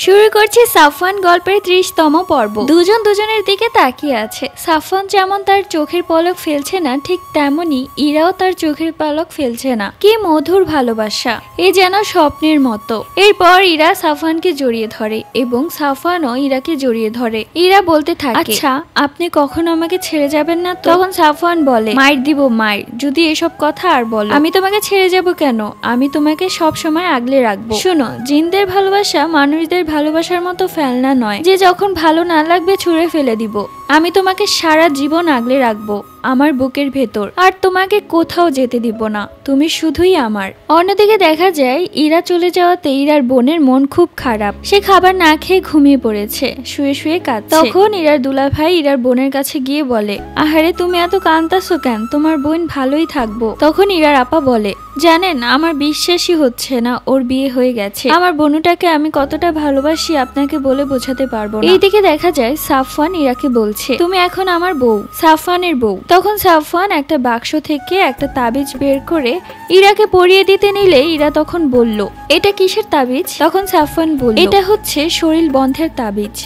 শুরু করছি সাফওয়ান গল্পের ৩০তম পর্ব। দুজন দুজনের দিকে তাকিয়ে আছে। সাফওয়ান যেমন তার চোখের পলক ফেলছে না, ঠিক তেমনি ইরাও তার চোখের পলক ফেলছে না। কি মধুর ভালোবাসা, এ যেন স্বপ্নের মতো। এরপর ইরা সাফওয়ানকে জড়িয়ে ধরে এবং সাফওয়ানও ইরাকে জড়িয়ে ধরে। ইরা বলতে থাকে, আচ্ছা আপনি কখনো আমাকে ছেড়ে যাবেন না তো? তখন সাফওয়ান বলে, মায়ের দিব মায়ের, যদি এসব কথা আর বলো। আমি তোমাকে ছেড়ে যাব কেন? আমি তোমাকে সব সময় আগলে রাখবো। শোনো, জিনদের ভালোবাসা মানুষদের ভালোবাসার মতো ফেলনা নয় যে যখন ভালো না লাগবে ছুঁড়ে ফেলে দিব। আমি তোমাকে সারা জীবন আগলে রাখবো আমার বুকের ভেতর, আর তোমাকে কোথাও যেতে দিব না। তুমি শুধুই আমার। অন্যদিকে দেখা যায় ইরা চলে যাওয়াতে ইরার বোনের মন খুব খারাপ। সে খাবার না খেয়ে ঘুমিয়ে পড়েছে, শুয়ে শুয়ে কাঁদছে। তখন ইরার দুলাভাই ইরার বোনের কাছে গিয়ে বলে, আহারে তুমি এত কাঁদতাছো কেন? তোমার বোন ভালোই থাকবো। তখন ইরার আপা বলে, জানেন আমার বিশ্বাসই হচ্ছে না ওর বিয়ে হয়ে গেছে। আমার বোনটাকে আমি কতটা ভালোবাসি আপনাকে বলে বোঝাতে পারবো না। এইদিকে দেখা যায় সাফওয়ান ইরাকে বলছে, তুমি এখন আমার বউ, সাফওয়ানের বউ। তখন সাফওয়ান একটা বাক্স থেকে একটা তাবিজ বের করে ইরাকে পরিয়ে দিতে নিলে ইরা তখন বলল, এটা কিসের তাবিজ? তখন সাফওয়ান বলল, এটা হচ্ছে শরীর বন্ধের তাবিজ।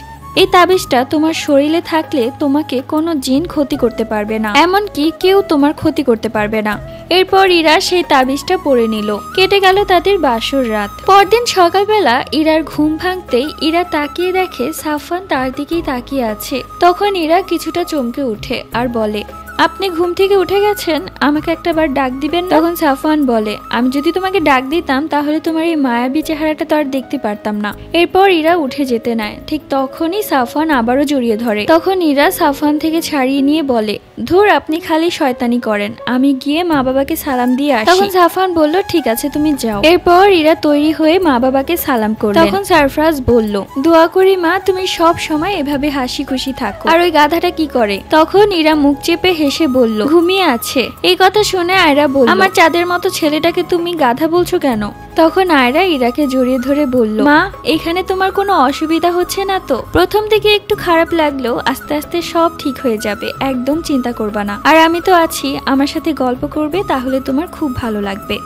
এই তাবিজটা তোমার শরীরে থাকলে তোমাকে কোনো জিন ক্ষতি করতে পারবে না, এমনকি কেউ তোমার ক্ষতি করতে পারবে না। এরপর ইরা সেই তাবিজটা পরে নিল। কেটে গেল তাদের বাসর রাত। পরদিন সকালবেলা ইরার ঘুম ভাঙতেই ইরা তাকিয়ে দেখে সাফওয়ান তার দিকেই তাকিয়ে আছে। তখন ইরা কিছুটা চমকে উঠে আর বলে, আপনি ঘুম থেকে উঠে গেছেন, আমাকে একটাবার ডাক দিবেন? তখন সাফওয়ান বলে, আমি যদি তোমাকে ডাক দিতাম তাহলে তোমার এই মায়াবী চেহারাটা তো আর দেখতে পারতাম না। এরপর ইরা উঠে যেতে নেয়। ঠিক তখনই সাফওয়ান আবারও জড়িয়ে ধরে। তখন ইরা সাফওয়ান থেকে ছাড়িয়ে নিয়ে বলে, ধুর আপনি খালি শয়তানি করেন, আমি গিয়ে মা বাবাকে সালাম দিয়ে আসি। তখন সাফওয়ান বলল, ঠিক আছে তুমি যাও। এরপর ইরা তৈরি হয়ে মা বাবাকে সালাম করল। তখন সারফরাজ বলল, দোয়া করি মা তুমি সব সময় এভাবে হাসি খুশি থাকো। আর ওই গাধাটা কি করে? তখন ইরা মুখ চেপে হেসে বলল, ঘুমিয়ে আছে। এই কথা শুনে আয়রা বলল, আমার চাঁদের মতো ছেলেটাকে তুমি গাধা বলছো কেন? তখন আয়রা ইরাকে জড়িয়ে ধরে বলল, মা এখানে তোমার কোনো অসুবিধা হচ্ছে না তো? প্রথম থেকে একটু খারাপ লাগলেও আস্তে আস্তে সব ঠিক হয়ে যাবে, একদম চিন্তা করবা না। আর আমি তো আছি, আমার সাথে গল্প করবে, তাহলে তোমার খুব ভালো লাগবে।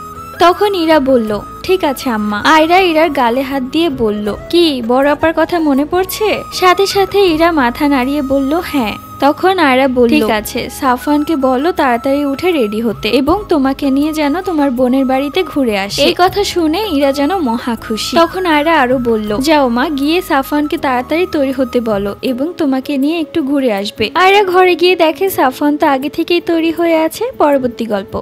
তখন ইরা বলল, ঠিক আছে আম্মা। আয়রা ইরার গালে হাত দিয়ে বলল, কি বড় আপার কথা মনে পড়ছে? সাথে সাথে ইরা মাথা নাড়িয়ে বলল, হ্যাঁ। তখন আয়রা বলল, ঠিক আছে সাফওয়ানকে বলো তাড়াতাড়ি উঠে রেডি হতে এবং তোমাকে নিয়ে যেন তোমার বোনের বাড়িতে ঘুরে আসে। এই কথা শুনে ইরা যেন মহা খুশি। তখন আয়রা আরো বলল, যাও মা, গিয়ে সাফওয়ানকে তাড়াতাড়ি তৈরি হতে বলো এবং তোমাকে নিয়ে একটু ঘুরে আসবে। আয়রা ঘরে গিয়ে দেখে সাফওয়ান তো আগে থেকেই তৈরি হয়ে আছে। পরবর্তী গল্প।